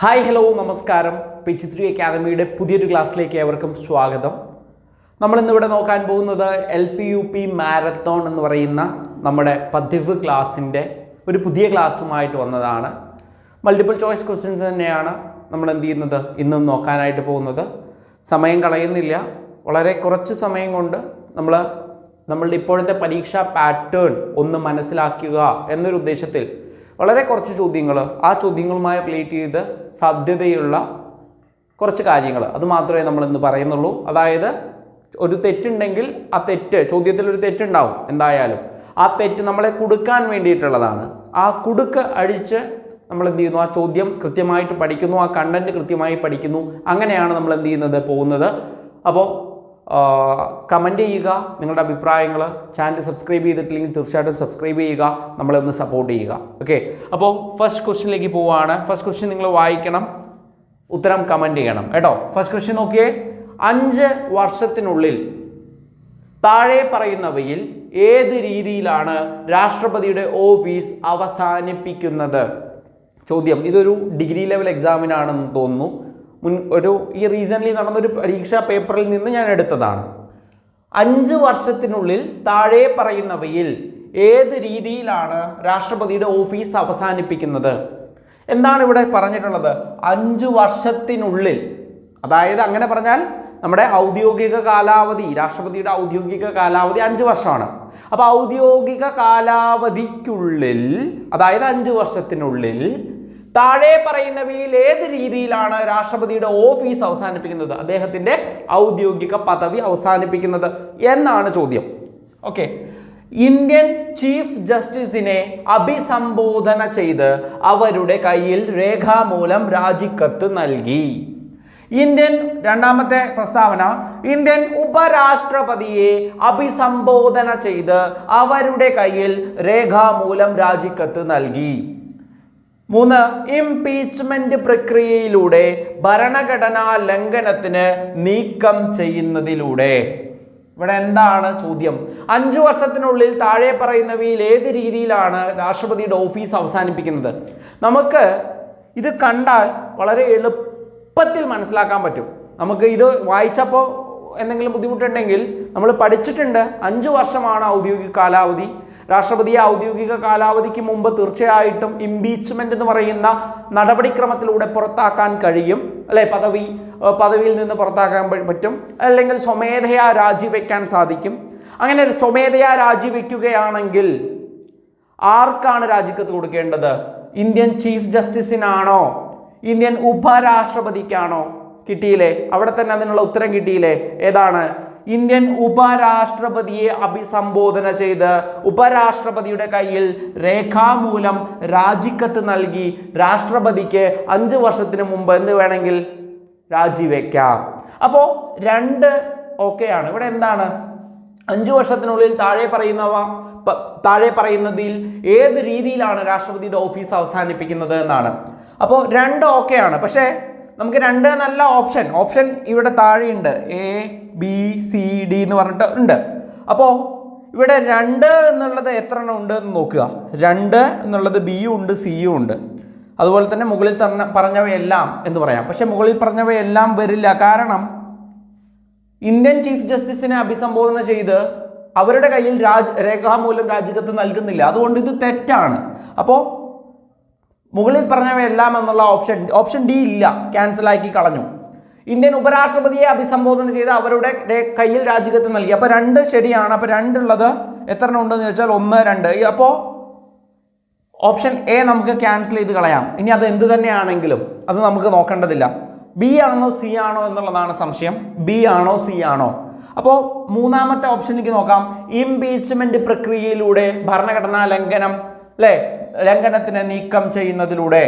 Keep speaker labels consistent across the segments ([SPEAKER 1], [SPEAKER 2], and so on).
[SPEAKER 1] Hi hello നമസ്കാരം. പിച്ച്3 അക്കാദമിയുടെ പുതിയൊരു ക്ലാസ്സിലേക്ക് ഏവർക്കും സ്വാഗതം. നമ്മളിന്നിവിടെ നോക്കാൻ പോകുന്നത് LP-UP മാരത്തോൺ എന്ന് പറയുന്ന നമ്മുടെ പതിവ് ക്ലാസ്സിൻ്റെ ഒരു പുതിയ ക്ലാസ്സുമായിട്ട് വന്നതാണ്. മൾട്ടിപ്പിൾ ചോയ്സ് ക്വസ്റ്റ്യൻസ് തന്നെയാണ് നമ്മൾ എന്ത് ചെയ്യുന്നത് ഇന്നും നോക്കാനായിട്ട് പോകുന്നത്. സമയം കളയുന്നില്ല, വളരെ കുറച്ച് സമയം കൊണ്ട് നമ്മളുടെ ഇപ്പോഴത്തെ പരീക്ഷാ പാറ്റേൺ ഒന്ന് മനസ്സിലാക്കുക എന്നൊരു ഉദ്ദേശത്തിൽ വളരെ കുറച്ച് ചോദ്യങ്ങൾ, ആ ചോദ്യങ്ങളുമായി റിലേറ്റ് ചെയ്ത് സാധ്യതയുള്ള കുറച്ച് കാര്യങ്ങൾ അത് മാത്രമേ നമ്മൾ ഇന്ന് പറയുന്നുള്ളൂ. അതായത് ഒരു തെറ്റുണ്ടെങ്കിൽ ആ തെറ്റ്, ചോദ്യത്തിലൊരു തെറ്റുണ്ടാവും എന്തായാലും, ആ തെറ്റ് നമ്മളെ കുടുക്കാൻ വേണ്ടിയിട്ടുള്ളതാണ്. ആ കുടുക്ക് അഴിച്ച് നമ്മൾ എന്ത് ചെയ്യുന്നു, ആ ചോദ്യം കൃത്യമായിട്ട് പഠിക്കുന്നു, ആ കണ്ടൻറ്റ് കൃത്യമായി പഠിക്കുന്നു. അങ്ങനെയാണ് നമ്മൾ എന്ത് ചെയ്യുന്നത് പോകുന്നത്. അപ്പോൾ കമൻറ്റ് ചെയ്യുക നിങ്ങളുടെ അഭിപ്രായങ്ങൾ. ചാനൽ സബ്സ്ക്രൈബ് ചെയ്തിട്ടില്ലെങ്കിൽ തീർച്ചയായിട്ടും സബ്സ്ക്രൈബ് ചെയ്യുക, നമ്മളെ ഒന്ന് സപ്പോർട്ട് ചെയ്യുക. ഓക്കെ, അപ്പോൾ ഫസ്റ്റ് ക്വസ്റ്റ്യനിലേക്ക് പോവുകയാണ്. ഫസ്റ്റ് ക്വസ്റ്റ്യൻ നിങ്ങൾ വായിക്കണം, ഉത്തരം കമൻറ്റ് ചെയ്യണം കേട്ടോ. ഫസ്റ്റ് ക്വസ്റ്റ്യൻ നോക്കിയേ. 5 വർഷത്തിനുള്ളിൽ താഴെ പറയുന്നവയിൽ ഏത് രീതിയിലാണ് രാഷ്ട്രപതിയുടെ ഓഫീസ് അവസാനിപ്പിക്കുന്നത്? ചോദ്യം ഇതൊരു ഡിഗ്രി ലെവൽ എക്സാമിനാണെന്ന് തോന്നുന്നു. ഈ റീസെൻ്റ്ലി നടന്നൊരു പരീക്ഷാ പേപ്പറിൽ നിന്ന് ഞാൻ എടുത്തതാണ്. 5 വർഷത്തിനുള്ളിൽ താഴെ പറയുന്നവയിൽ ഏത് രീതിയിലാണ് രാഷ്ട്രപതിയുടെ ഓഫീസ് അവസാനിപ്പിക്കുന്നത്? എന്താണ് ഇവിടെ പറഞ്ഞിട്ടുള്ളത്? 5 വർഷത്തിനുള്ളിൽ, അതായത് അങ്ങനെ പറഞ്ഞാൽ നമ്മുടെ ഔദ്യോഗിക കാലാവധി, രാഷ്ട്രപതിയുടെ ഔദ്യോഗിക കാലാവധി 5 വർഷമാണ്. അപ്പോൾ ഔദ്യോഗിക കാലാവധിക്കുള്ളിൽ, അതായത് 5 വർഷത്തിനുള്ളിൽ താഴെ പറയുന്നവയിൽ ഏത് രീതിയിലാണ് രാഷ്ട്രപതിയുടെ ഓഫീസ് അവസാനിപ്പിക്കുന്നത്, അദ്ദേഹത്തിൻ്റെ ഔദ്യോഗിക പദവി അവസാനിപ്പിക്കുന്നത് എന്നാണ് ചോദ്യം. ഓക്കെ, ഇന്ത്യൻ ചീഫ് ജസ്റ്റിസിനെ അഭിസംബോധന ചെയ്ത് അവരുടെ കയ്യിൽ രേഖാമൂലം രാജിക്കത്ത് നൽകി. രണ്ടാമത്തെ പ്രസ്താവന, ഇന്ത്യൻ ഉപരാഷ്ട്രപതിയെ അഭിസംബോധന ചെയ്ത് അവരുടെ കയ്യിൽ രേഖാമൂലം രാജിക്കത്ത് നൽകി. 3, ഇംപീച്ച്മെന്റ് പ്രക്രിയയിലൂടെ ഭരണഘടനാ ലംഘനത്തിന് നീക്കം ചെയ്യുന്നതിലൂടെ. ഇവിടെ എന്താണ് ചോദ്യം? 5 വർഷത്തിനുള്ളിൽ താഴെ പറയുന്നവയിൽ ഏത് രീതിയിലാണ് രാഷ്ട്രപതിയുടെ ഓഫീസ് അവസാനിപ്പിക്കുന്നത്? നമുക്ക് ഇത് കണ്ടാൽ വളരെ എളുപ്പത്തിൽ മനസ്സിലാക്കാൻ പറ്റും. നമുക്ക് ഇത് വായിച്ചപ്പോൾ എന്തെങ്കിലും ബുദ്ധിമുട്ടുണ്ടെങ്കിൽ നമ്മൾ പഠിച്ചിട്ടുണ്ട്. 5 വർഷമാണ് ഔദ്യോഗിക കാലാവധി. രാഷ്ട്രപതിയെ ഔദ്യോഗിക കാലാവധിക്ക് മുമ്പ് തീർച്ചയായിട്ടും ഇംപീച്ച്മെന്റ് എന്ന് പറയുന്ന നടപടിക്രമത്തിലൂടെ പുറത്താക്കാൻ കഴിയും, അല്ലെ? പദവിയിൽ നിന്ന് പുറത്താക്കാൻ പറ്റും, അല്ലെങ്കിൽ സ്വമേധയാ രാജിവെക്കാൻ സാധിക്കും. അങ്ങനെ സ്വമേധയാ രാജിവെക്കുകയാണെങ്കിൽ ആർക്കാണ് രാജിക്കത്ത് കൊടുക്കേണ്ടത്? ഇന്ത്യൻ ചീഫ് ജസ്റ്റിസിനാണോ, ഇന്ത്യൻ ഉപരാഷ്ട്രപതിക്കാണോ? കിട്ടിയില്ലേ? അവിടെ തന്നെ അതിനുള്ള ഉത്തരം കിട്ടിയില്ലേ? ഏതാണ്? ഇന്ത്യൻ ഉപരാഷ്ട്രപതിയെ അഭിസംബോധന ചെയ്ത് ഉപരാഷ്ട്രപതിയുടെ കയ്യിൽ രേഖാമൂലം രാജിക്കത്ത് നൽകി രാഷ്ട്രപതിക്ക് 5 വർഷത്തിന് മുമ്പ് എന്ത് വേണമെങ്കിൽ രാജിവെക്കാം. അപ്പോൾ 2 ഓക്കെയാണ്. ഇവിടെ എന്താണ്? 5 വർഷത്തിനുള്ളിൽ താഴെ പറയുന്നതിൽ ഏത് രീതിയിലാണ് രാഷ്ട്രപതിയുടെ ഓഫീസ് അവസാനിപ്പിക്കുന്നത് എന്നാണ്. അപ്പോൾ 2 ഓക്കെയാണ്. പക്ഷേ നമുക്ക് 2 നല്ല ഓപ്ഷൻ ഇവിടെ താഴെയുണ്ട്. ABCD എന്ന് പറഞ്ഞിട്ട് ഉണ്ട്. അപ്പോൾ ഇവിടെ 2 എന്നുള്ളത് എത്ര എണ്ണം ഉണ്ട് എന്ന് നോക്കുക. 2 എന്നുള്ളത് ബിയും ഉണ്ട്, സിയും ഉണ്ട്. അതുപോലെ തന്നെ മുകളിൽ പറഞ്ഞവയെല്ലാം എന്ന് പറയാം. പക്ഷെ മുകളിൽ പറഞ്ഞവയെല്ലാം വരില്ല. കാരണം ഇന്ത്യൻ ചീഫ് ജസ്റ്റിസിനെ അഭിസംബോധന ചെയ്ത് അവരുടെ കയ്യിൽ രേഖാമൂലം രാജിക്കത്ത് നൽകുന്നില്ല. അതുകൊണ്ട് ഇത് തെറ്റാണ്. അപ്പോൾ മുകളിൽ പറഞ്ഞവയെല്ലാം എന്നുള്ള ഓപ്ഷൻ ഡി ഇല്ല, ക്യാൻസലാക്കി കളഞ്ഞു. ഇന്ത്യൻ ഉപരാഷ്ട്രപതിയെ അഭിസംബോധന ചെയ്ത് അവരുടെ കയ്യിൽ രാജിക്കത്ത് നൽകി. അപ്പോൾ 2 ശരിയാണ്. അപ്പോൾ 2 ഉള്ളത് എത്ര എണ്ണം ഉണ്ടെന്ന് ചോദിച്ചാൽ 1, 2. അപ്പോൾ ഓപ്ഷൻ എ നമുക്ക് ക്യാൻസൽ ചെയ്ത് കളയാം. ഇനി അത് എന്ത് തന്നെയാണെങ്കിലും അത് നമുക്ക് നോക്കേണ്ടതില്ല. ബി ആണോ സി ആണോ എന്നുള്ളതാണ് സംശയം. ബി ആണോ സി ആണോ? അപ്പോൾ 3ാമത്തെ ഓപ്ഷനിലേക്ക് നോക്കാം. ഇംപീച്ച്മെന്റ് പ്രക്രിയയിലൂടെ ഭരണഘടനാ ലംഘനത്തിന് നീക്കം ചെയ്യുന്നതിലൂടെ.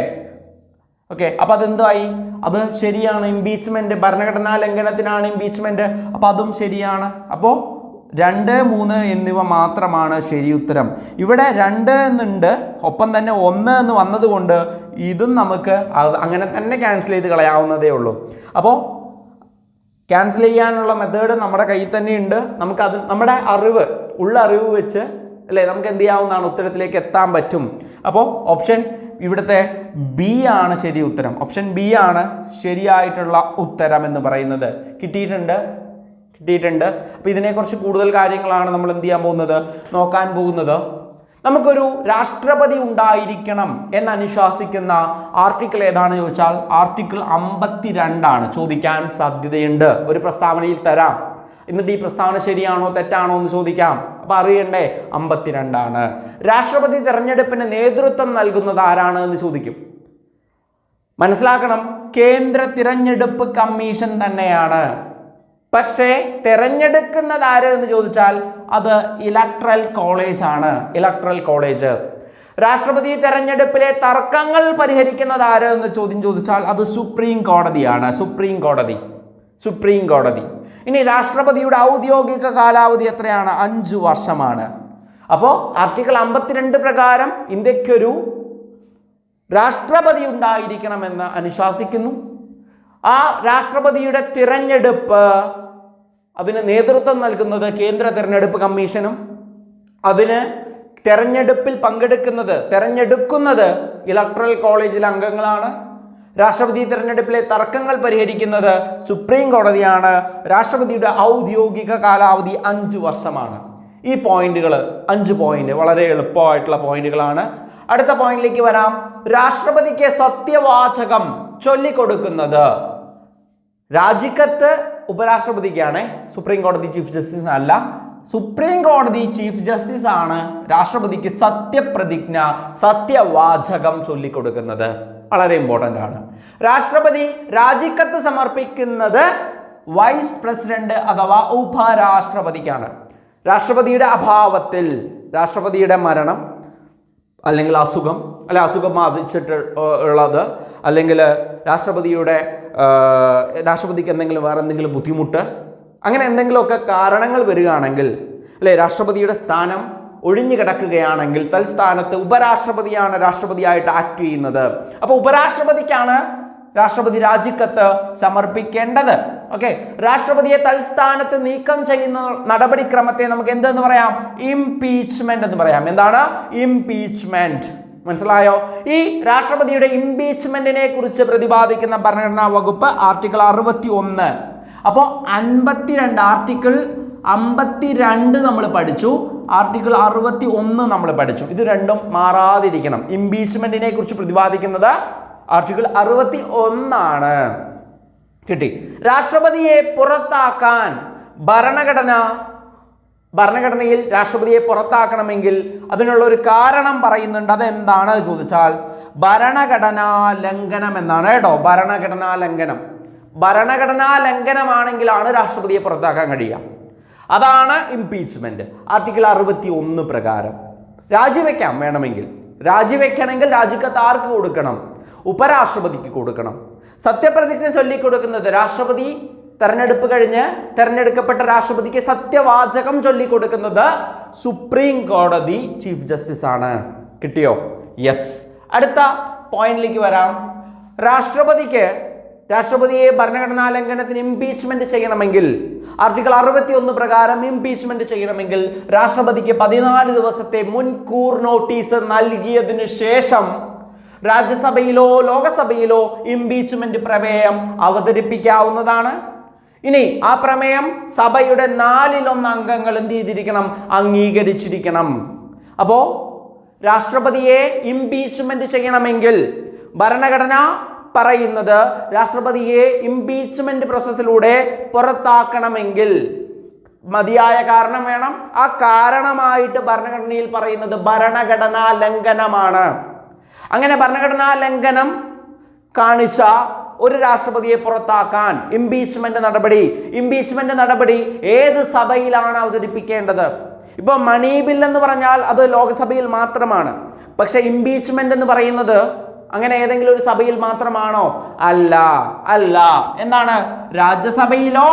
[SPEAKER 1] ഓക്കെ, അപ്പോൾ അതെന്തായി? അത് ശരിയാണ്. ഇംപീച്ച്മെന്റ് ഭരണഘടനാ ലംഘനത്തിനാണ് ഇംപീച്ച്മെന്റ്. അപ്പോൾ അതും ശരിയാണ്. അപ്പോൾ 2, 3 എന്നിവ മാത്രമാണ് ശരി ഉത്തരം. ഇവിടെ 2 എന്നുണ്ട്, ഒപ്പം തന്നെ 1 എന്ന് വന്നതുകൊണ്ട് ഇതും നമുക്ക് അങ്ങനെ തന്നെ ക്യാൻസൽ ചെയ്ത് കളയാവുന്നതേ ഉള്ളൂ. അപ്പോൾ ക്യാൻസൽ ചെയ്യാനുള്ള മെത്തേഡ് നമ്മുടെ കയ്യിൽ തന്നെ ഉണ്ട്. നമുക്കത് നമ്മുടെ അറിവ് വെച്ച് അല്ലേ? നമുക്ക് എന്ത് ചെയ്യാവുന്നതാണ്? ഉത്തരത്തിലേക്ക് എത്താൻ പറ്റും. അപ്പോൾ ഓപ്ഷൻ ഇവിടുത്തെ ബി ആണ് ശരി ഉത്തരം. ഓപ്ഷൻ ബി ആണ് ശരിയായിട്ടുള്ള ഉത്തരം എന്ന് പറയുന്നത്. കിട്ടിയിട്ടുണ്ട്. അപ്പോൾ ഇതിനെക്കുറിച്ച് കൂടുതൽ കാര്യങ്ങളാണ് നമ്മൾ എന്ത് ചെയ്യാൻ പോകുന്നത്? നോക്കാൻ പോകുന്നത്. നമുക്കൊരു രാഷ്ട്രപതി ഉണ്ടായിരിക്കണം എന്നനുശാസിക്കുന്ന ആർട്ടിക്കിൾ ഏതാണെന്ന് ചോദിച്ചാൽ ആർട്ടിക്കിൾ 52 ചോദിക്കാൻ സാധ്യതയുണ്ട്. ഒരു പ്രസ്താവനയിൽ തരാം, എന്നിട്ട് ഈ പ്രസ്താവന ശരിയാണോ തെറ്റാണോ എന്ന് ചോദിക്കാം. അപ്പൊ അറിയണ്ടേ? 52 രാഷ്ട്രപതി തെരഞ്ഞെടുപ്പിന് നേതൃത്വം നൽകുന്നത് ആരാണ് എന്ന് ചോദിക്കും. മനസ്സിലാക്കണം, കേന്ദ്ര തിരഞ്ഞെടുപ്പ് കമ്മീഷൻ തന്നെയാണ്. പക്ഷേ തെരഞ്ഞെടുക്കുന്നത് ആര് എന്ന് ചോദിച്ചാൽ അത് ഇലക്ട്രൽ കോളേജ് ആണ്. Electoral college. രാഷ്ട്രപതി തെരഞ്ഞെടുപ്പിലെ തർക്കങ്ങൾ പരിഹരിക്കുന്നത് ആര് എന്ന് ചോദിച്ചാൽ അത് സുപ്രീം കോടതിയാണ്. സുപ്രീം കോടതി. ഇനി രാഷ്ട്രപതിയുടെ ഔദ്യോഗിക കാലാവധി എത്രയാണ്? 5 വർഷമാണ്. അപ്പോൾ ആർട്ടിക്കിൾ 52 പ്രകാരം ഇന്ത്യക്കൊരു രാഷ്ട്രപതി ഉണ്ടായിരിക്കണമെന്ന് അനുശാസിക്കുന്നു. ആ രാഷ്ട്രപതിയുടെ തിരഞ്ഞെടുപ്പ് അതിന് നേതൃത്വം നൽകുന്നത് കേന്ദ്ര തിരഞ്ഞെടുപ്പ് കമ്മീഷനും അതിന് തെരഞ്ഞെടുക്കുന്നത് ഇലക്ട്രൽ കോളേജിലെ അംഗങ്ങളാണ്. രാഷ്ട്രപതി തിരഞ്ഞെടുപ്പിലെ തർക്കങ്ങൾ പരിഹരിക്കുന്നത് സുപ്രീം കോടതിയാണ്. രാഷ്ട്രപതിയുടെ ഔദ്യോഗിക കാലാവധി 5 വർഷമാണ്. ഈ പോയിന്റുകൾ 5 പോയിന്റ് വളരെ എളുപ്പമായിട്ടുള്ള പോയിന്റുകളാണ്. അടുത്ത പോയിന്റിലേക്ക് വരാം. രാഷ്ട്രപതിക്ക് സത്യവാചകം ചൊല്ലിക്കൊടുക്കുന്നത് രാജിക്കത്ത് ഉപരാഷ്ട്രപതിക്കാണ്. സുപ്രീം കോടതി ചീഫ് ജസ്റ്റിസ് അല്ല. സുപ്രീം കോടതി ചീഫ് ജസ്റ്റിസ് ആണ് രാഷ്ട്രപതിക്ക് സത്യവാചകം ചൊല്ലിക്കൊടുക്കുന്നത്. വളരെ ഇമ്പോർട്ടൻ്റ് ആണ്. രാഷ്ട്രപതി രാജിക്കത്ത് സമർപ്പിക്കുന്നത് വൈസ് പ്രസിഡന്റ് അഥവാ ഉപരാഷ്ട്രപതിക്കാണ്. രാഷ്ട്രപതിയുടെ അഭാവത്തിൽ, രാഷ്ട്രപതിയുടെ മരണം അല്ലെങ്കിൽ അസുഖം ബാധിച്ചിട്ട് ഉള്ളത്, അല്ലെങ്കിൽ രാഷ്ട്രപതിക്ക് എന്തെങ്കിലും വേറെ എന്തെങ്കിലും ബുദ്ധിമുട്ട്, അങ്ങനെ എന്തെങ്കിലുമൊക്കെ കാരണങ്ങൾ വരികയാണെങ്കിൽ, അല്ലെ, രാഷ്ട്രപതിയുടെ സ്ഥാനം ഒഴിഞ്ഞു കിടക്കുകയാണെങ്കിൽ തൽസ്ഥാനത്ത് ഉപരാഷ്ട്രപതിയാണ് രാഷ്ട്രപതിയായിട്ട് ആക്ട് ചെയ്യുന്നത്. അപ്പോൾ ഉപരാഷ്ട്രപതിക്കാണ് രാഷ്ട്രപതി രാജിക്കത്ത് സമർപ്പിക്കേണ്ടത്. ഓക്കെ, രാഷ്ട്രപതിയെ തൽസ്ഥാനത്ത് നീക്കം ചെയ്യുന്ന നടപടിക്രമത്തെ നമുക്ക് എന്തെന്ന് പറയാം? ഇംപീച്ച്മെന്റ് എന്ന് പറയാം. എന്താണ് ഇംപീച്ച്മെന്റ്? മനസ്സിലായോ? ഈ രാഷ്ട്രപതിയുടെ ഇംപീച്ച്മെന്റിനെ കുറിച്ച് പ്രതിപാദിക്കുന്ന ഭരണഘടനാ വകുപ്പ് ആർട്ടിക്കിൾ 61. അപ്പോൾ 52 ആർട്ടിക്കിൾ 52 നമ്മൾ പഠിച്ചു, ആർട്ടിക്കിൾ 61 നമ്മൾ പഠിച്ചു. ഇത് രണ്ടും മാറാതിരിക്കണം. ഇംപീച്ച്മെന്റിനെ കുറിച്ച് പ്രതിപാദിക്കുന്നത് ആർട്ടിക്കിൾ 61 കിട്ടി. രാഷ്ട്രപതിയെ പുറത്താക്കാൻ ഭരണഘടനയിൽ രാഷ്ട്രപതിയെ പുറത്താക്കണമെങ്കിൽ അതിനുള്ള ഒരു കാരണം പറയുന്നുണ്ട്. അതെന്താണ് ചോദിച്ചാൽ ഭരണഘടനാ ലംഘനം എന്നാണ് കേട്ടോ. ഭരണഘടനാ ലംഘനമാണെങ്കിലാണ് രാഷ്ട്രപതിയെ പുറത്താക്കാൻ കഴിയുക. അതാണ് ഇംപീച്ച്മെന്റ്. ആർട്ടിക്കിൾ 61 പ്രകാരം രാജിവെക്കാം. വേണമെങ്കിൽ രാജിവെക്കണമെങ്കിൽ രാജിക്കത്ത് ആർക്ക് കൊടുക്കണം? ഉപരാഷ്ട്രപതിക്ക് കൊടുക്കണം. സത്യപ്രതിജ്ഞ ചൊല്ലിക്കൊടുക്കുന്നത് രാഷ്ട്രപതി തെരഞ്ഞെടുപ്പ് കഴിഞ്ഞ് തെരഞ്ഞെടുക്കപ്പെട്ട രാഷ്ട്രപതിക്ക് സത്യവാചകം ചൊല്ലിക്കൊടുക്കുന്നത് സുപ്രീം കോടതി ചീഫ് ജസ്റ്റിസ് ആണ്. കിട്ടിയോ? യെസ്. അടുത്ത പോയിന്റിലേക്ക് വരാം. രാഷ്ട്രപതിയെ ഭരണഘടനാ ലംഘനത്തിന് ഇംപീച്ച്മെന്റ് ചെയ്യണമെങ്കിൽ ആർട്ടിക്കിൾ 61 പ്രകാരം ഇംപീച്ച്മെന്റ് ചെയ്യണമെങ്കിൽ രാഷ്ട്രപതിക്ക് 14 ദിവസത്തെ മുൻകൂർ നോട്ടീസ് നൽകിയതിനു ശേഷം രാജ്യസഭയിലോ ലോകസഭയിലോ ഇംപീച്ച്മെന്റ് പ്രമേയം അവതരിപ്പിക്കാവുന്നതാണ്. ഇനി ആ പ്രമേയം സഭയുടെ 4/1 അംഗങ്ങൾ എന്ത് ചെയ്തിരിക്കണം? അംഗീകരിച്ചിരിക്കണം. അപ്പോ രാഷ്ട്രപതിയെ ഇംപീച്ച്മെന്റ് ചെയ്യണമെങ്കിൽ ഭരണഘടന പറയുന്നത് രാഷ്ട്രപതിയെ ഇംപീച്ച്മെന്റ് പ്രോസസ്സിലൂടെ പുറത്താക്കണമെങ്കിൽ മതിയായ കാരണം വേണം. ആ കാരണമായിട്ട് ഭരണഘടനയിൽ പറയുന്നത് ഭരണഘടനാ ലംഘനമാണ്. അങ്ങനെ ഭരണഘടനാ ലംഘനം കാണിച്ച ഒരു രാഷ്ട്രപതിയെ പുറത്താക്കാൻ ഇംപീച്ച്മെന്റ് നടപടി ഏത് സഭയിലാണ് അവതരിപ്പിക്കേണ്ടത്? ഇപ്പോൾ മണി ബിൽ എന്ന് പറഞ്ഞാൽ അത് ലോകസഭയിൽ മാത്രമാണ്. പക്ഷെ ഇംപീച്ച്മെന്റ് എന്ന് പറയുന്നത് അങ്ങനെ ഏതെങ്കിലും ഒരു സഭയിൽ മാത്രമാണോ? അല്ല. എന്താണ്? രാജ്യസഭയിലോ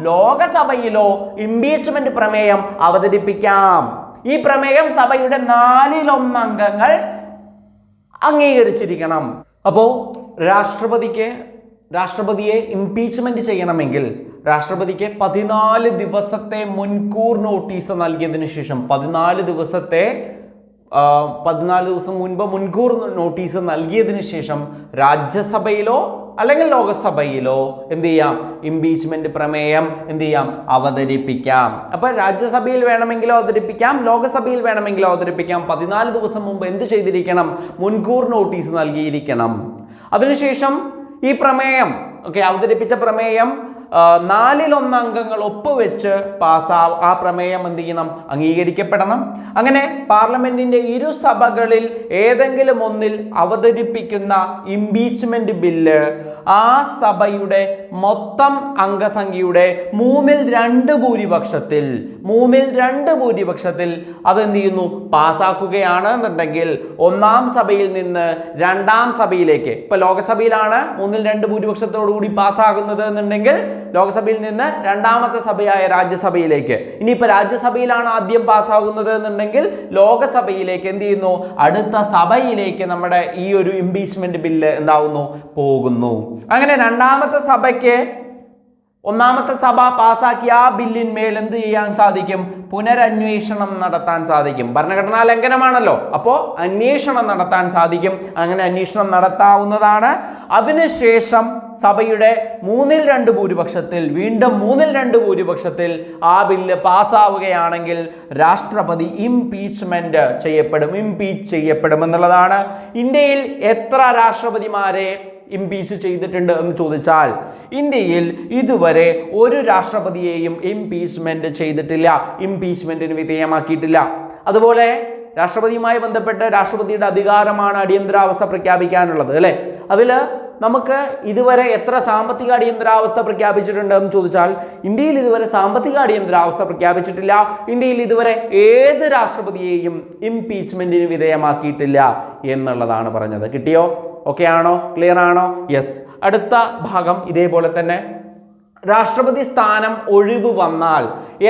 [SPEAKER 1] ലോകസഭയിലോ ഇംപീച്ച്മെന്റ് പ്രമേയം അവതരിപ്പിക്കാം. ഈ പ്രമേയം സഭയുടെ 4/1 അംഗങ്ങൾ അംഗീകരിച്ചിരിക്കണം. അപ്പോൾ രാഷ്ട്രപതിയെ ഇംപീച്ച്മെന്റ് ചെയ്യണമെങ്കിൽ രാഷ്ട്രപതിക്ക് 14 ദിവസത്തെ മുൻകൂർ നോട്ടീസ് നൽകിയതിനു ശേഷം 14 ദിവസം മുൻപ് മുൻകൂർ നോട്ടീസ് നൽകിയതിനു ശേഷം രാജ്യസഭയിലോ അല്ലെങ്കിൽ ലോകസഭയിലോ എന്ത് ചെയ്യാം, ഇംപീച്ച്മെന്റ് പ്രമേയം എന്ത് ചെയ്യാം, അവതരിപ്പിക്കാം. അപ്പൊ രാജ്യസഭയിൽ വേണമെങ്കിലോ അവതരിപ്പിക്കാം, ലോകസഭയിൽ വേണമെങ്കിലോ അവതരിപ്പിക്കാം. 14 ദിവസം മുമ്പ് എന്ത് ചെയ്തിരിക്കണം, മുൻകൂർ നോട്ടീസ് നൽകിയിരിക്കണം. അതിനുശേഷം ഈ പ്രമേയം അവതരിപ്പിച്ച പ്രമേയം 4/1 അംഗങ്ങൾ ഒപ്പുവെച്ച് ആ പ്രമേയം എന്ത് ചെയ്യണം, അംഗീകരിക്കപ്പെടണം. അങ്ങനെ പാർലമെന്റിന്റെ ഇരുസഭകളിൽ ഏതെങ്കിലും ഒന്നിൽ അവതരിപ്പിക്കുന്ന ഇംപീച്ച്മെന്റ് ബില്ല് ആ സഭയുടെ മൊത്തം അംഗസംഖ്യയുടെ 2/3 ഭൂരിപക്ഷത്തിൽ അതെന്ത് ചെയ്യുന്നു, പാസ്സാക്കുകയാണ് എന്നുണ്ടെങ്കിൽ ഒന്നാം സഭയിൽ നിന്ന് രണ്ടാം സഭയിലേക്ക്, ഇപ്പൊ ലോകസഭയിലാണ് 2/3 ഭൂരിപക്ഷത്തോടു കൂടി പാസ്സാകുന്നത് എന്നുണ്ടെങ്കിൽ ലോകസഭയിൽ നിന്ന് രണ്ടാമത്തെ സഭയായ രാജ്യസഭയിലേക്ക്, ഇനിയിപ്പോ രാജ്യസഭയിലാണ് ആദ്യം പാസ്സാകുന്നത് എന്നുണ്ടെങ്കിൽ ലോകസഭയിലേക്ക് എന്ത് ചെയ്യുന്നു, അടുത്ത സഭയിലേക്ക് നമ്മുടെ ഈ ഒരു ഇംപീച്ച്മെന്റ് ബില്ല് എന്താവുന്നു, പോകുന്നു. അങ്ങനെ രണ്ടാമത്തെ സഭയ്ക്ക് ഒന്നാമത്തെ സഭ പാസാക്കിയ ആ ബില്ലിന്മേൽ എന്ത് ചെയ്യാൻ സാധിക്കും, പുനരന്വേഷണം നടത്താൻ സാധിക്കും. ഭരണഘടനാ ലംഘനമാണല്ലോ, അപ്പോൾ അന്വേഷണം നടത്താൻ സാധിക്കും. അങ്ങനെ അന്വേഷണം നടത്താവുന്നതാണ്. അതിനുശേഷം സഭയുടെ 2/3 ഭൂരിപക്ഷത്തിൽ, വീണ്ടും 2/3 ഭൂരിപക്ഷത്തിൽ ആ ബില്ല് പാസ്സാവുകയാണെങ്കിൽ രാഷ്ട്രപതി ഇംപീച്ച് ചെയ്യപ്പെടും എന്നുള്ളതാണ്. ഇന്ത്യയിൽ എത്ര രാഷ്ട്രപതിമാരെ ഇംപീച്ച് ചെയ്തിട്ടുണ്ട് എന്ന് ചോദിച്ചാൽ ഇന്ത്യയിൽ ഇതുവരെ ഒരു രാഷ്ട്രപതിയെയും ഇംപീച്ച്മെന്റ് ചെയ്തിട്ടില്ല, ഇംപീച്ച്മെന്റിന് വിധേയമാക്കിയിട്ടില്ല. അതുപോലെ രാഷ്ട്രപതിയുമായി ബന്ധപ്പെട്ട് രാഷ്ട്രപതിയുടെ അധികാരമാണ് അടിയന്തരാവസ്ഥ പ്രഖ്യാപിക്കാനുള്ളത്, അല്ലേ? അതിൽ നമുക്ക് ഇതുവരെ എത്ര സാമ്പത്തിക അടിയന്തരാവസ്ഥ പ്രഖ്യാപിച്ചിട്ടുണ്ട് എന്ന് ചോദിച്ചാൽ ഇന്ത്യയിൽ ഇതുവരെ സാമ്പത്തിക അടിയന്തരാവസ്ഥ പ്രഖ്യാപിച്ചിട്ടില്ല. ഇന്ത്യയിൽ ഇതുവരെ ഏത് രാഷ്ട്രപതിയെയും ഇംപീച്ച്മെന്റിന് വിധേയമാക്കിയിട്ടില്ല എന്നുള്ളതാണ് പറഞ്ഞത്. കിട്ടിയോ? ഓക്കെ ആണോ? ക്ലിയർ ആണോ? യെസ്. അടുത്ത ഭാഗം ഇതേപോലെ തന്നെ, രാഷ്ട്രപതി സ്ഥാനം ഒഴിവ് വന്നാൽ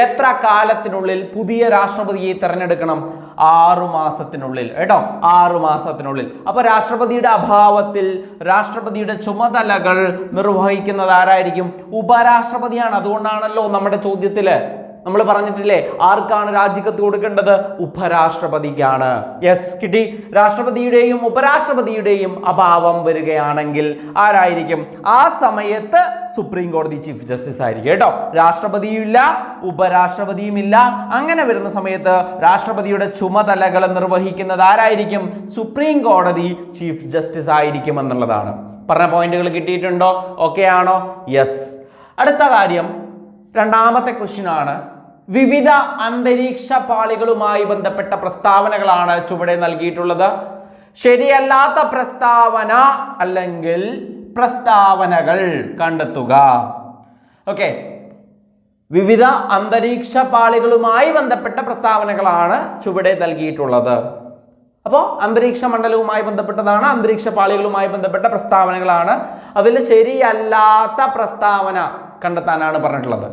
[SPEAKER 1] എത്ര കാലത്തിനുള്ളിൽ പുതിയ രാഷ്ട്രപതിയെ തിരഞ്ഞെടുക്കണം? 6 മാസത്തിനുള്ളിൽ കേട്ടോ, 6 മാസത്തിനുള്ളിൽ. അപ്പൊ രാഷ്ട്രപതിയുടെ അഭാവത്തിൽ രാഷ്ട്രപതിയുടെ ചുമതലകൾ നിർവഹിക്കുന്നത് ആരായിരിക്കും? ഉപരാഷ്ട്രപതിയാണ്. അതുകൊണ്ടാണല്ലോ നമ്മുടെ ചോദ്യത്തില് നമ്മൾ പറഞ്ഞിട്ടില്ലേ, ആർക്കാണ് രാജിക്കത്ത് കൊടുക്കേണ്ടത്? ഉപരാഷ്ട്രപതിക്കാണ്. യെസ്, കിട്ടി. രാഷ്ട്രപതിയുടെയും ഉപരാഷ്ട്രപതിയുടെയും അഭാവം വരികയാണെങ്കിൽ ആരായിരിക്കും? ആ സമയത്ത് സുപ്രീം കോടതി ചീഫ് ജസ്റ്റിസ് ആയിരിക്കും കേട്ടോ. രാഷ്ട്രപതിയുമില്ല, ഉപരാഷ്ട്രപതിയുമില്ല. അങ്ങനെ വരുന്ന സമയത്ത് രാഷ്ട്രപതിയുടെ ചുമതലകൾ നിർവഹിക്കുന്നത് ആരായിരിക്കും? സുപ്രീം കോടതി ചീഫ് ജസ്റ്റിസ് ആയിരിക്കും എന്നുള്ളതാണ്. പറഞ്ഞ പോയിന്റുകൾ കിട്ടിയിട്ടുണ്ടോ? ഓക്കെ ആണോ? യെസ്. അടുത്ത കാര്യം, രണ്ടാമത്തെ ക്വസ്റ്റ്യൻ ആണ്. വിവിധ അന്തരീക്ഷ പാളികളുമായി ബന്ധപ്പെട്ട പ്രസ്താവനകളാണ് ചുവടെ നൽകിയിട്ടുള്ളത്. ശരിയല്ലാത്ത പ്രസ്താവന അല്ലെങ്കിൽ പ്രസ്താവനകൾ കണ്ടെത്തുക. ഓക്കെ, വിവിധ അന്തരീക്ഷ പാളികളുമായി ബന്ധപ്പെട്ട പ്രസ്താവനകളാണ് ചുവടെ നൽകിയിട്ടുള്ളത്. അപ്പോൾ അന്തരീക്ഷ മണ്ഡലവുമായി ബന്ധപ്പെട്ടതാണ്, അന്തരീക്ഷ പാളികളുമായി ബന്ധപ്പെട്ട പ്രസ്താവനകളാണ്. അതിൽ ശരിയല്ലാത്ത പ്രസ്താവന കണ്ടെത്താനാണ് പറഞ്ഞിട്ടുള്ളത്.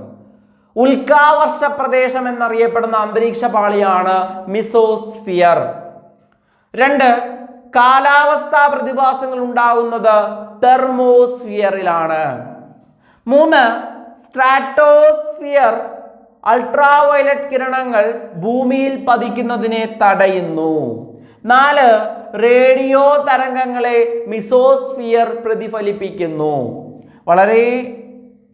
[SPEAKER 1] ഉൽക്കാവർഷ പ്രദേശം എന്നറിയപ്പെടുന്ന അന്തരീക്ഷ പാളിയാണ് മിസോസ്ഫിയർ. 2, കാലാവസ്ഥാ പ്രതിഭാസങ്ങൾ ഉണ്ടാകുന്നത് തെർമോസ്ഫിയറിലാണ്. 3, സ്ട്രാറ്റോസ്ഫിയർ അൾട്രാവയലറ്റ് കിരണങ്ങൾ ഭൂമിയിൽ പതിക്കുന്നതിനെ തടയുന്നു. 4, റേഡിയോ തരംഗങ്ങളെ മിസോസ്ഫിയർ പ്രതിഫലിപ്പിക്കുന്നു. വളരെ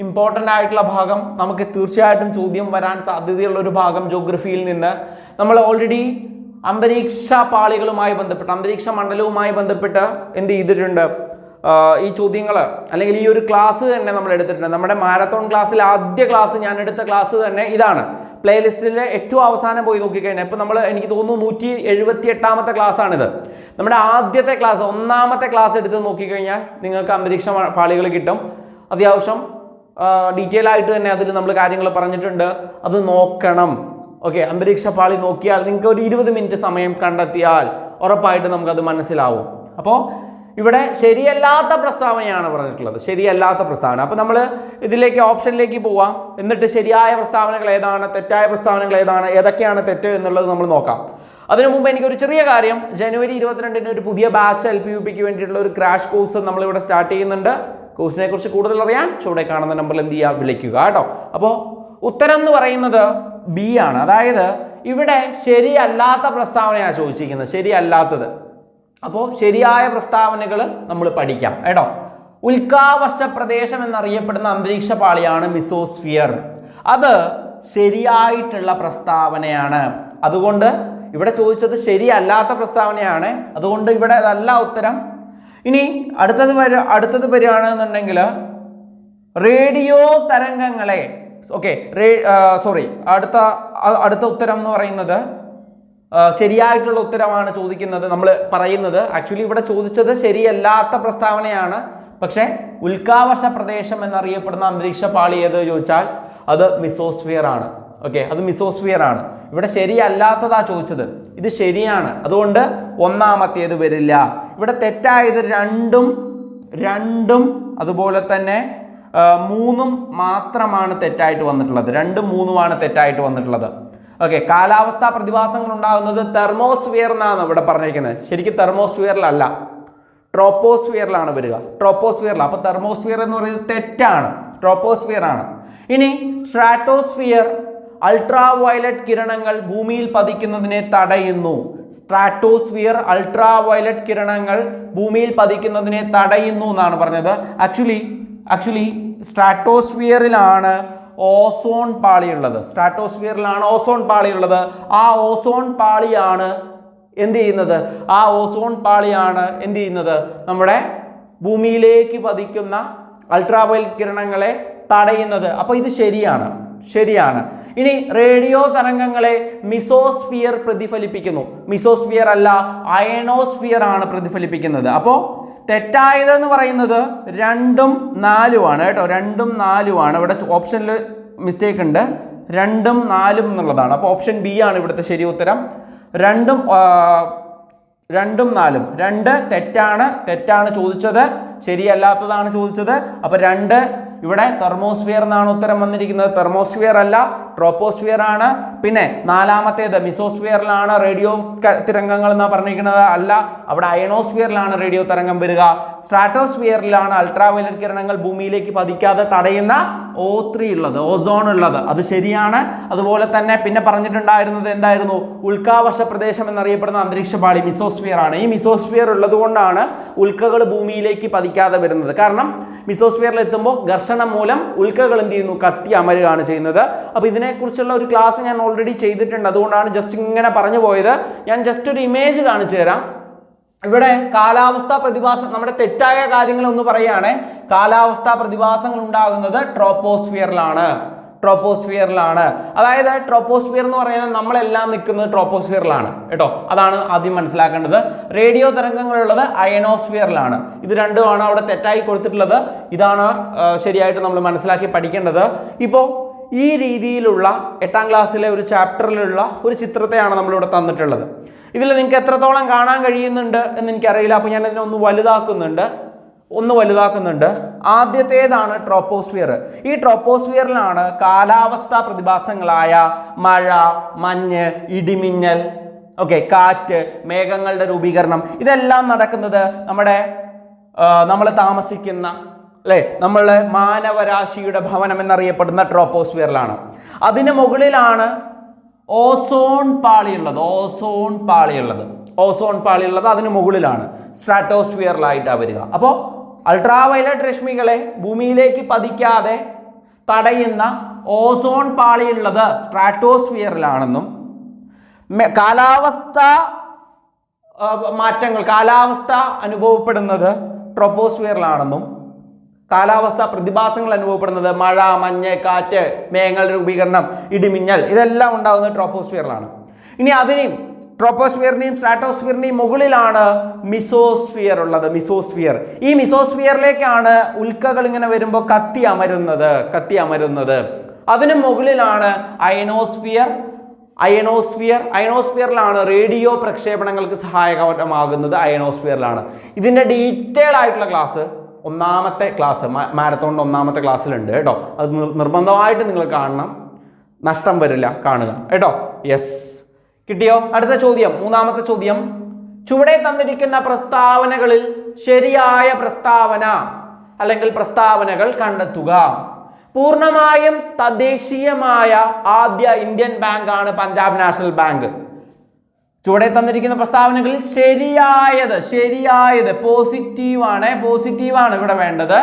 [SPEAKER 1] ഇമ്പോർട്ടൻ്റ് ആയിട്ടുള്ള ഭാഗം, നമുക്ക് തീർച്ചയായിട്ടും ചോദ്യം വരാൻ സാധ്യതയുള്ള ഒരു ഭാഗം ജോഗ്രഫിയിൽ നിന്ന്. നമ്മൾ ഓൾറെഡി അന്തരീക്ഷ പാളികളുമായി ബന്ധപ്പെട്ട്, അന്തരീക്ഷ മണ്ഡലവുമായി ബന്ധപ്പെട്ട് എന്ത് ചെയ്തിട്ടുണ്ട്? ഈ ചോദ്യങ്ങൾ അല്ലെങ്കിൽ ഈ ഒരു ക്ലാസ് തന്നെ നമ്മൾ എടുത്തിട്ടുണ്ട്. നമ്മുടെ മാരത്തോൺ ക്ലാസ്സിൽ ആദ്യ ക്ലാസ്, ഞാൻ എടുത്ത ക്ലാസ് തന്നെ ഇതാണ്. പ്ലേലിസ്റ്റിലെ ഏറ്റവും അവസാനം പോയി നോക്കിക്കഴിഞ്ഞാൽ ഇപ്പം നമ്മൾ, എനിക്ക് തോന്നുന്നു 178ാമത്തെ ക്ലാസ്സാണിത്. നമ്മുടെ ആദ്യത്തെ ക്ലാസ്, 1ാമത്തെ ക്ലാസ് എടുത്ത് നോക്കിക്കഴിഞ്ഞാൽ നിങ്ങൾക്ക് അന്തരീക്ഷ പാളികൾ കിട്ടും. അത്യാവശ്യം ഡീറ്റെയിൽ ആയിട്ട് തന്നെ അതിൽ നമ്മൾ കാര്യങ്ങൾ പറഞ്ഞിട്ടുണ്ട്. അത് നോക്കണം. ഓക്കെ, അന്തരീക്ഷ പാളി നോക്കിയാൽ നിങ്ങൾക്ക് ഒരു 20 മിനിറ്റ് സമയം കണ്ടെത്തിയാൽ ഉറപ്പായിട്ട് നമുക്കത് മനസ്സിലാവും. അപ്പോൾ ഇവിടെ ശരിയല്ലാത്ത പ്രസ്താവനയാണ് പറഞ്ഞിട്ടുള്ളത്, ശരിയല്ലാത്ത പ്രസ്താവന. അപ്പോൾ നമ്മൾ ഇതിലേക്ക് ഓപ്ഷനിലേക്ക് പോവാം. എന്നിട്ട് ശരിയായ പ്രസ്താവനകൾ ഏതാണ്, തെറ്റായ പ്രസ്താവനകൾ ഏതാണ്, ഏതൊക്കെയാണ് തെറ്റ് എന്നുള്ളത് നമ്മൾ നോക്കാം. അതിനു മുമ്പ് എനിക്കൊരു ചെറിയ കാര്യം, ജനുവരി 22-ന് ഒരു പുതിയ ബാച്ച് LPUPക്ക് വേണ്ടിയിട്ടുള്ള ഒരു ക്രാഷ് കോഴ്സ് നമ്മളിവിടെ സ്റ്റാർട്ട് ചെയ്യുന്നുണ്ട്. കോഴ്സിനെ കുറിച്ച് കൂടുതൽ അറിയാൻ ചുവടെ കാണുന്ന നമ്പറിൽ എന്ത് ചെയ്യുക, വിളിക്കുക കേട്ടോ. അപ്പോൾ ഉത്തരം എന്ന് പറയുന്നത് ബി ആണ്. അതായത് ഇവിടെ ശരിയല്ലാത്ത പ്രസ്താവനയാണ് ചോദിച്ചിരിക്കുന്നത്, ശരിയല്ലാത്തത്. അപ്പോൾ ശരിയായ പ്രസ്താവനകൾ നമ്മൾ പഠിക്കാം കേട്ടോ. ഉൽക്കാവർഷ പ്രദേശം എന്നറിയപ്പെടുന്ന അന്തരീക്ഷ പാളിയാണ് മിസോസ്ഫിയർ. അത് ശരിയായിട്ടുള്ള പ്രസ്താവനയാണ്. അതുകൊണ്ട് ഇവിടെ ചോദിച്ചത് ശരിയല്ലാത്ത പ്രസ്താവനയാണ്, അതുകൊണ്ട് ഇവിടെ അതല്ല ഉത്തരം. ഇനി അടുത്തത് വരികയാണെന്നുണ്ടെങ്കിൽ റേഡിയോ തരംഗങ്ങളെ, ഓക്കെ അടുത്ത ഉത്തരം എന്ന് പറയുന്നത് ശരിയായിട്ടുള്ള ഉത്തരമാണ് ചോദിക്കുന്നത്, നമ്മൾ പറയുന്നത്. ആക്ച്വലി ഇവിടെ ചോദിച്ചത് ശരിയല്ലാത്ത പ്രസ്താവനയാണ്. പക്ഷേ ഉൽക്കാവർഷ പ്രദേശം എന്നറിയപ്പെടുന്ന അന്തരീക്ഷ പാളി ഏത് ചോദിച്ചാൽ അത് മിസോസ്ഫിയർ ആണ്. ഓക്കെ, അത് മിസോസ്ഫിയർ ആണ്. ഇവിടെ ശരിയല്ലാത്തതാ ചോദിച്ചത്, ഇത് ശരിയാണ്. അതുകൊണ്ട് ഒന്നാമത്തേത് വരില്ല. ഇവിടെ തെറ്റായത് രണ്ടും അതുപോലെ തന്നെ 3 മാത്രമാണ് തെറ്റായിട്ട് വന്നിട്ടുള്ളത്. 2, 3 തെറ്റായിട്ട് വന്നിട്ടുള്ളത്. ഓക്കെ, കാലാവസ്ഥാ പ്രതിഭാസങ്ങൾ ഉണ്ടാകുന്നത് തെർമോസ്ഫിയർ എന്നാണ് ഇവിടെ പറഞ്ഞിരിക്കുന്നത്. ശരിക്കും തെർമോസ്ഫിയറിലല്ല, ട്രോപ്പോസ്ഫിയറിലാണ് വരിക. ട്രോപ്പോസ്ഫിയറിൽ. അപ്പോൾ തെർമോസ്ഫിയർ എന്ന് പറയുന്നത് തെറ്റാണ്, ട്രോപ്പോസ്ഫിയർ ആണ്. ഇനി സ്ട്രാറ്റോസ്ഫിയർ അൾട്രാ വയലറ്റ് കിരണങ്ങൾ ഭൂമിയിൽ പതിക്കുന്നതിനെ തടയുന്നു. സ്ട്രാറ്റോസ്ഫിയർ അൾട്രാ വയലറ്റ് കിരണങ്ങൾ ഭൂമിയിൽ പതിക്കുന്നതിനെ തടയുന്നു എന്നാണ് പറഞ്ഞത്. ആക്ച്വലി സ്ട്രാറ്റോസ്ഫിയറിലാണ് ഓസോൺ പാളിയുള്ളത്. സ്ട്രാറ്റോസ്ഫിയറിലാണ് ഓസോൺ പാളിയുള്ളത്. ആ ഓസോൺ പാളിയാണ് എന്ത് ചെയ്യുന്നത്, നമ്മുടെ ഭൂമിയിലേക്ക് പതിക്കുന്ന അൾട്രാ വയലറ്റ് കിരണങ്ങളെ തടയുന്നത്. അപ്പോൾ ഇത് ശരിയാണ്. ഇനി റേഡിയോ തരംഗങ്ങളെ മിസോസ്ഫിയർ പ്രതിഫലിപ്പിക്കുന്നു. മിസോസ്ഫിയർ അല്ല, അയണോസ്ഫിയർ ആണ് പ്രതിഫലിപ്പിക്കുന്നത്. അപ്പോൾ തെറ്റായതെന്ന് പറയുന്നത് 2, 4 കേട്ടോ. 2, 4 ഇവിടെ ഓപ്ഷനിൽ മിസ്റ്റേക്ക് ഉണ്ട്. 2, 4 എന്നുള്ളതാണ്. അപ്പോൾ ഓപ്ഷൻ ബി ആണ് ഇവിടുത്തെ ശരി ഉത്തരം. 2, 4 2 തെറ്റാണ് ചോദിച്ചത്, ശരിയല്ലാത്തതാണ് ചോദിച്ചത്. അപ്പോൾ 2 ഇവിടെ തെർമോസ്ഫിയർ എന്നാണ് ഉത്തരം വന്നിരിക്കുന്നത്. തെർമോസ്ഫിയർ അല്ല, ട്രോപ്പോസ്ഫിയർ ആണ്. പിന്നെ 4മത്തേത് മിസോസ്ഫിയറിലാണ് റേഡിയോ തരംഗങ്ങൾ എന്നാണ് പറഞ്ഞിരിക്കുന്നത്. അല്ല, അവിടെ അയണോസ്ഫിയറിലാണ് റേഡിയോ തരംഗം വരിക. സ്ട്രാറ്റോസ്ഫിയറിലാണ് അൾട്രാ വയലറ്റ് കിരണങ്ങൾ ഭൂമിയിലേക്ക് പതിക്കാതെ തടയുന്ന O3 ഉള്ളത്, ഓസോൺ ഉള്ളത്. അത് ശരിയാണ്. അതുപോലെ തന്നെ പിന്നെ പറഞ്ഞിട്ടുണ്ടായിരുന്നത് എന്തായിരുന്നു, ഉൽക്കാവർഷ പ്രദേശം എന്നറിയപ്പെടുന്ന അന്തരീക്ഷ പാളി മിസോസ്ഫിയർ ആണ്. ഈ മിസോസ്ഫിയർ ഉള്ളത് കൊണ്ടാണ് ഉൽക്കകൾ ഭൂമിയിലേക്ക് പതിക്കാതെ വരുന്നത്. കാരണം മിസോസ്ഫിയറിൽ എത്തുമ്പോൾ ഘർഷണം മൂലം ഉൽക്കകൾ എന്ത് ചെയ്യുന്നു, കത്തി അമരുകയാണ് ചെയ്യുന്നത്. അപ്പോൾ ഇതിനെക്കുറിച്ചുള്ള ഒരു ക്ലാസ് ഞാൻ ഓൾറെഡി ചെയ്തിട്ടുണ്ട്. അതുകൊണ്ടാണ് ജസ്റ്റ് ഇങ്ങനെ പറഞ്ഞു പോയത്. ഞാൻ ജസ്റ്റ് ഒരു ഇമേജ് കാണിച്ചു തരാം. ഇവിടെ കാലാവസ്ഥാ പ്രതിഭാസം, നമ്മുടെ തെറ്റായ കാര്യങ്ങൾ ഒന്ന് പറയുകയാണ്. കാലാവസ്ഥാ പ്രതിഭാസങ്ങൾ ഉണ്ടാകുന്നത് ട്രോപ്പോസ്ഫിയറിലാണ്. അതായത് ട്രോപ്പോസ്ഫിയർ എന്ന് പറയുന്നത് നമ്മളെല്ലാം നിൽക്കുന്നത് ട്രോപ്പോസ്ഫിയറിലാണ് കേട്ടോ. അതാണ് ആദ്യം മനസ്സിലാക്കേണ്ടത്. റേഡിയോ തരംഗങ്ങളുള്ളത് അയനോസ്ഫിയറിലാണ്. ഇത് രണ്ടുമാണ് അവിടെ തെറ്റായി കൊടുത്തിട്ടുള്ളത്. ഇതാണ് ശരിയായിട്ട് നമ്മൾ മനസ്സിലാക്കി പഠിക്കേണ്ടത്. ഇപ്പോൾ ഈ രീതിയിലുള്ള 8ാം ക്ലാസ്സിലെ ഒരു ചാപ്റ്ററിലുള്ള ഒരു ചിത്രത്തെയാണ് നമ്മളിവിടെ തന്നിട്ടുള്ളത്. ഇതിൽ നിങ്ങൾക്ക് എത്രത്തോളം കാണാൻ കഴിയുന്നുണ്ട് എന്ന് എനിക്കറിയില്ല. അപ്പോൾ ഞാൻ ഇതിനെ ഒന്ന് വലുതാക്കുന്നുണ്ട്. ആദ്യത്തേതാണ് ട്രോപ്പോസ്ഫിയർ. ഈ ട്രോപ്പോസ്ഫിയറിലാണ് കാലാവസ്ഥാ പ്രതിഭാസങ്ങളായ മഴ, മഞ്ഞ്, ഇടിമിന്നൽ, കാറ്റ്, മേഘങ്ങളുടെ രൂപീകരണം, ഇതെല്ലാം നടക്കുന്നത് നമ്മൾ താമസിക്കുന്ന നമ്മളുടെ മാനവരാശിയുടെ ഭവനം എന്നറിയപ്പെടുന്ന ട്രോപ്പോസ്ഫിയറിലാണ്. അതിന് മുകളിലാണ് ഓസോൺ പാളിയുള്ളത്. അതിന് മുകളിലാണ് സ്ട്രാറ്റോസ്ഫിയറിലായിട്ടാണ് വരിക. അപ്പോൾ അൾട്രാ വയലറ്റ് രശ്മികളെ ഭൂമിയിലേക്ക് പതിക്കാതെ തടയുന്ന ഓസോൺ പാളിയുള്ളത് സ്ട്രാറ്റോസ്ഫിയറിലാണെന്നും കാലാവസ്ഥ അനുഭവപ്പെടുന്നത് ട്രോപ്പോസ്ഫിയറിലാണെന്നും കാലാവസ്ഥാ പ്രതിഭാസങ്ങൾ അനുഭവപ്പെടുന്നത് മഴ, മഞ്ഞ്, കാറ്റ്, മേഘങ്ങളുടെ രൂപീകരണം, ഇടിമിന്നൽ, ഇതെല്ലാം ഉണ്ടാകുന്നത് ട്രോപ്പോസ്ഫിയറിലാണ്. ഇനി അതിനെയും ട്രോപ്പോസ്ഫിയറിനെയും സ്ട്രാറ്റോസ്ഫിയറിനെയും മുകളിലാണ് മിസോസ്ഫിയർ ഉള്ളത്. ഈ മിസോസ്ഫിയറിലേക്കാണ് ഉൽക്കകൾ ഇങ്ങനെ വരുമ്പോൾ കത്തി അമരുന്നത്. അതിന് മുകളിലാണ് അയനോസ്ഫിയറിലാണ് റേഡിയോ പ്രക്ഷേപണങ്ങൾക്ക് സഹായകരമാകുന്നത്. അയനോസ്ഫിയറിലാണ്. ഇതിൻ്റെ ഡീറ്റെയിൽ ആയിട്ടുള്ള ക്ലാസ് ഒന്നാമത്തെ ക്ലാസ്, മാരത്തോണിൻ്റെ 1ാമത്തെ ക്ലാസ്സിലുണ്ട് കേട്ടോ. അത് നിർബന്ധമായിട്ട് നിങ്ങൾ കാണണം, നഷ്ടം വരില്ല, കാണുക കേട്ടോ. യെസ്, കിട്ടിയോ? അടുത്ത ചോദ്യം, 3ാമത്തെ ചോദ്യം. ചുവടെ തന്നിരിക്കുന്ന പ്രസ്താവനകളിൽ ശരിയായ പ്രസ്താവന അല്ലെങ്കിൽ പ്രസ്താവനകൾ കണ്ടെത്തുക. പൂർണ്ണമായും തദ്ദേശീയമായ ആദ്യ ഇന്ത്യൻ ബാങ്കാണ് പഞ്ചാബ് നാഷണൽ ബാങ്ക്. ചുവടെ തന്നിരിക്കുന്ന പ്രസ്താവനകളിൽ ശരിയായത് പോസിറ്റീവാണ് ഇവിടെ വേണ്ടത്.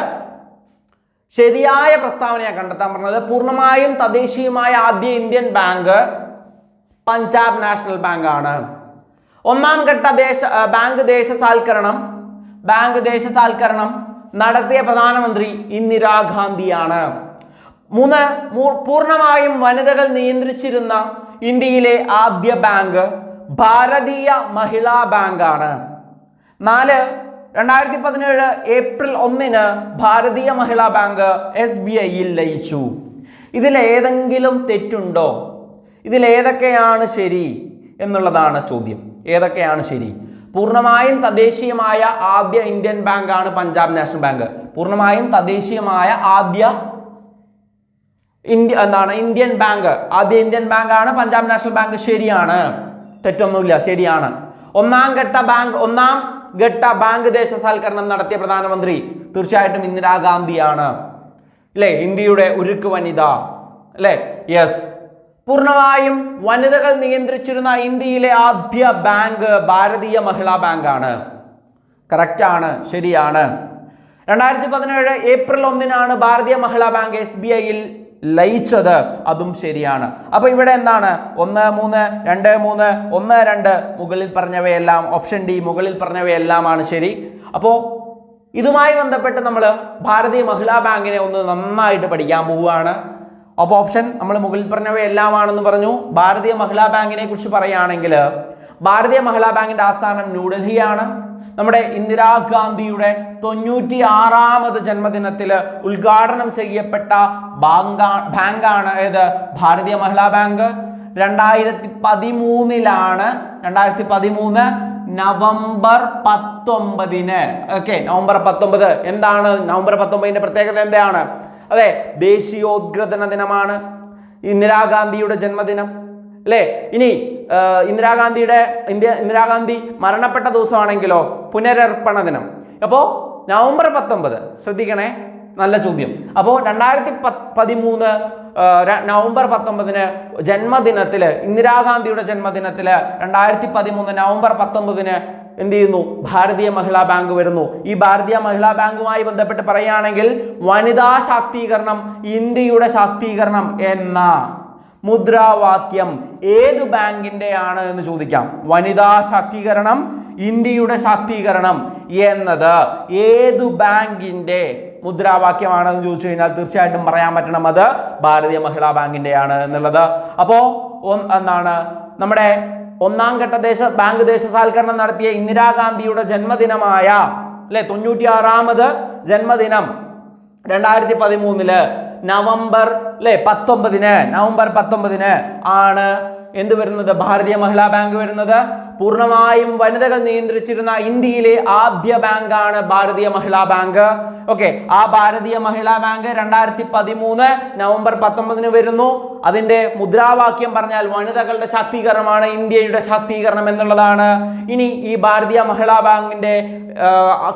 [SPEAKER 1] ശരിയായ പ്രസ്താവനയാണ് കണ്ടെത്താൻ പറഞ്ഞത്. പൂർണ്ണമായും തദ്ദേശീയമായ ആദ്യ Indian bank Punjab national bank ആണ്. ഒന്നാം ഘട്ട ബാങ്ക് ദേശസാൽക്കരണം നടത്തിയ പ്രധാനമന്ത്രി ഇന്ദിരാഗാന്ധിയാണ്. 3 പൂർണ്ണമായും വനിതകൾ നിയന്ത്രിച്ചിരുന്ന ഇന്ത്യയിലെ ആദ്യ ബാങ്ക് ഭാരതീയ മഹിളാ ബാങ്കാണ്. 4 2017 ഏപ്രിൽ 1 ഭാരതീയ മഹിളാ ബാങ്ക് SBIയിൽ ലയിച്ചു. ഇതിലേതെങ്കിലും തെറ്റുണ്ടോ? ഇതിലേതൊക്കെയാണ് ശരി എന്നുള്ളതാണ് ചോദ്യം. ഏതൊക്കെയാണ് ശരി? പൂർണ്ണമായും തദ്ദേശീയമായ ആദ്യ ഇന്ത്യൻ ബാങ്കാണ് പഞ്ചാബ് നാഷണൽ ബാങ്ക്. പൂർണ്ണമായും തദ്ദേശീയമായ ആദ്യ ഇന്ത്യൻ ബാങ്ക് ആണ് പഞ്ചാബ് നാഷണൽ ബാങ്ക്. ശരിയാണ്, തെറ്റൊന്നുമില്ല, ശരിയാണ്. ഒന്നാം ഘട്ട ബാങ്ക് ദേശസാൽക്കരണം നടത്തിയ പ്രധാനമന്ത്രി തീർച്ചയായിട്ടും ഇന്ദിരാഗാന്ധിയാണ് അല്ലേ? ഇന്ത്യയുടെ ഉരുക്ക് വനിത അല്ലേ? യെസ്. പൂർണ്ണമായും വനിതകൾ നിയന്ത്രിച്ചിരുന്ന ഇന്ത്യയിലെ ആദ്യ ബാങ്ക് ഭാരതീയ മഹിളാ ബാങ്കാണ്. കറക്റ്റാണ്, ശരിയാണ്. 2017 ഏപ്രിൽ 1 ഭാരതീയ മഹിളാ ബാങ്ക് SBIയിൽ ലയിച്ചത്. അതും ശരിയാണ്. അപ്പൊ ഇവിടെ എന്താണ്? 1 3 2 3 1 2 മുകളിൽ പറഞ്ഞവയെല്ലാം, ഓപ്ഷൻ ഡി മുകളിൽ പറഞ്ഞവയെല്ലാമാണ് ശരി. അപ്പോൾ ഇതുമായി ബന്ധപ്പെട്ട് നമ്മൾ ഭാരതീയ മഹിളാ ബാങ്കിനെ ഒന്ന് നന്നായിട്ട് പഠിക്കാൻ പോവുകയാണ്. അപ്പോൾ ഓപ്ഷൻ നമ്മൾ മുകളിൽ പറഞ്ഞവയെല്ലാമാണെന്ന് പറഞ്ഞു. ഭാരതീയ മഹിളാ ബാങ്കിനെ കുറിച്ച് പറയുകയാണെങ്കിൽ ഭാരതീയ മഹിളാ ബാങ്കിന്റെ ആസ്ഥാനം ന്യൂഡൽഹിയാണ്. നമ്മുടെ ഇന്ദിരാഗാന്ധിയുടെ 96ാമത് ജന്മദിനത്തിൽ ഉദ്ഘാടനം ചെയ്യപ്പെട്ട ബാങ്കാണ് ഏത്? ഭാരതീയ മഹിളാ ബാങ്ക്. 2013 നവംബർ 19 ഓക്കെ, നവംബർ 19 എന്താണ്? നവംബർ 19ന്റെ പ്രത്യേകത എന്താണ്? അതെ, ദേശീയോദ്ഗ്രഥന ദിനമാണ്. ഇന്ദിരാഗാന്ധിയുടെ ജന്മദിനം അല്ലേ? ഇനി ഇന്ദിരാഗാന്ധി മരണപ്പെട്ട ദിവസമാണെങ്കിലോ പുനരർപ്പണ ദിനം. അപ്പോൾ നവംബർ 19 ശ്രദ്ധിക്കണേ, നല്ല ചോദ്യം. അപ്പോൾ 2013 നവംബർ 19 ജന്മദിനത്തിൽ, ഇന്ദിരാഗാന്ധിയുടെ ജന്മദിനത്തിൽ 2013 നവംബർ 19 എന്ത് ചെയ്യുന്നു? ഭാരതീയ മഹിളാ ബാങ്ക് വരുന്നു. ഈ ഭാരതീയ മഹിളാ ബാങ്കുമായി ബന്ധപ്പെട്ട് പറയുകയാണെങ്കിൽ വനിതാ ശാക്തീകരണം ഇന്ത്യയുടെ ശാക്തീകരണം എന്ന മുദ്രാവാക്യം ഏതു ബാങ്കിൻ്റെയാണ് എന്ന് ചോദിക്കാം. വനിതാ ശാക്തീകരണം ഇന്ത്യയുടെ ശാക്തീകരണം എന്നത് ഏതു ബാങ്കിന്റെ മുദ്രാവാക്യമാണെന്ന് ചോദിച്ചു കഴിഞ്ഞാൽ തീർച്ചയായിട്ടും പറയാൻ പറ്റണം അത് ഭാരതീയ മഹിളാ ബാങ്കിന്റെയാണ് എന്നുള്ളത്. അപ്പോൾ എന്താണ് നമ്മുടെ ഒന്നാം ഘട്ട ബാങ്ക് ദേശസാൽക്കരണം നടത്തിയ ഇന്ദിരാഗാന്ധിയുടെ ജന്മദിനമായ അല്ലെ 96ാമത് ജന്മദിനം 2013 നവംബർ 19 ആണ് എന്ത് വരുന്നത്? ഭാരതീയ മഹിളാ ബാങ്ക് വരുന്നത്. പൂർണ്ണമായും വനിതകൾ നിയന്ത്രിച്ചിരുന്ന ഇന്ത്യയിലെ ആദ്യ ബാങ്കാണ് ഭാരതീയ മഹിളാ ബാങ്ക്. ഓക്കെ, ആ ഭാരതീയ മഹിളാ ബാങ്ക് 2013 നവംബർ 19 വരുന്നു. അതിന്റെ മുദ്രാവാക്യം പറഞ്ഞാൽ വനിതകളുടെ ശാക്തീകരണമാണ് ഇന്ത്യയുടെ ശാക്തീകരണം എന്നുള്ളതാണ്. ഇനി ഈ ഭാരതീയ മഹിളാ ബാങ്കിന്റെ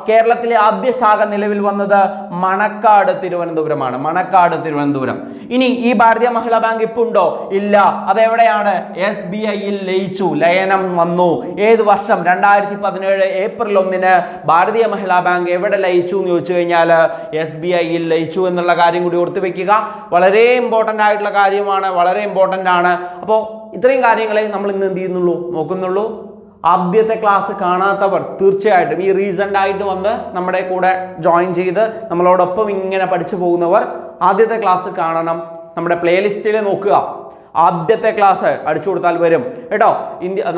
[SPEAKER 1] കേരളത്തിലെ ആദ്യ ശാഖ നിലവിൽ വന്നത് മണക്കാട് തിരുവനന്തപുരമാണ്. തിരുവനന്തപുരം. ഇനി ഈ ഭാരതീയ മഹിളാ ബാങ്ക് ഇപ്പൊ ഉണ്ടോ? ഇല്ല. അതെവിടെയാണ്? SBIയിൽ ലയിച്ചു, ലയനം വന്നു. ഏത് വർഷം? 2017 ഏപ്രിൽ 1 ഭാരതീയ മഹിളാ ബാങ്ക് എവിടെ ലയിച്ചു എന്ന് ചോദിച്ചു കഴിഞ്ഞാൽ SBIയിൽ ലയിച്ചു എന്നുള്ള കാര്യം കൂടി ഓർത്ത് വെക്കുക. വളരെ ഇമ്പോർട്ടൻ്റ് ആയിട്ടുള്ള കാര്യമാണ്, വളരെ ഇമ്പോർട്ടൻ്റ് ആണ്. അപ്പോൾ ഇത്രയും കാര്യങ്ങളെ നമ്മൾ ഇന്ന് എന്ത് ചെയ്യുന്നുള്ളൂ, നോക്കുന്നുള്ളൂ. ആദ്യത്തെ ക്ലാസ് കാണാത്തവർ തീർച്ചയായിട്ടും ഈ റീസെൻ്റ് ആയിട്ട് വന്ന് നമ്മുടെ കൂടെ ജോയിൻ ചെയ്ത് നമ്മളോടൊപ്പം ഇങ്ങനെ പഠിച്ചു പോകുന്നവർ ആദ്യത്തെ ക്ലാസ് കാണണം. നമ്മുടെ പ്ലേലിസ്റ്റിൽ നോക്കുക, ആദ്യത്തെ ക്ലാസ് അടിച്ചു കൊടുത്താൽ വരും കേട്ടോ.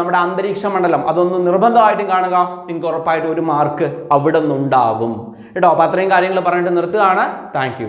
[SPEAKER 1] നമ്മുടെ അന്തരീക്ഷ മണ്ഡലം അതൊന്ന് നിർബന്ധമായിട്ടും കാണുക. നിങ്ങൾക്ക് ഉറപ്പായിട്ട് ഒരു മാർക്ക് അവിടെ നിന്നുണ്ടാവും കേട്ടോ. അപ്പോൾ അത്രയും കാര്യങ്ങൾ പറഞ്ഞിട്ട് നിർത്തുകയാണ്. Thank you.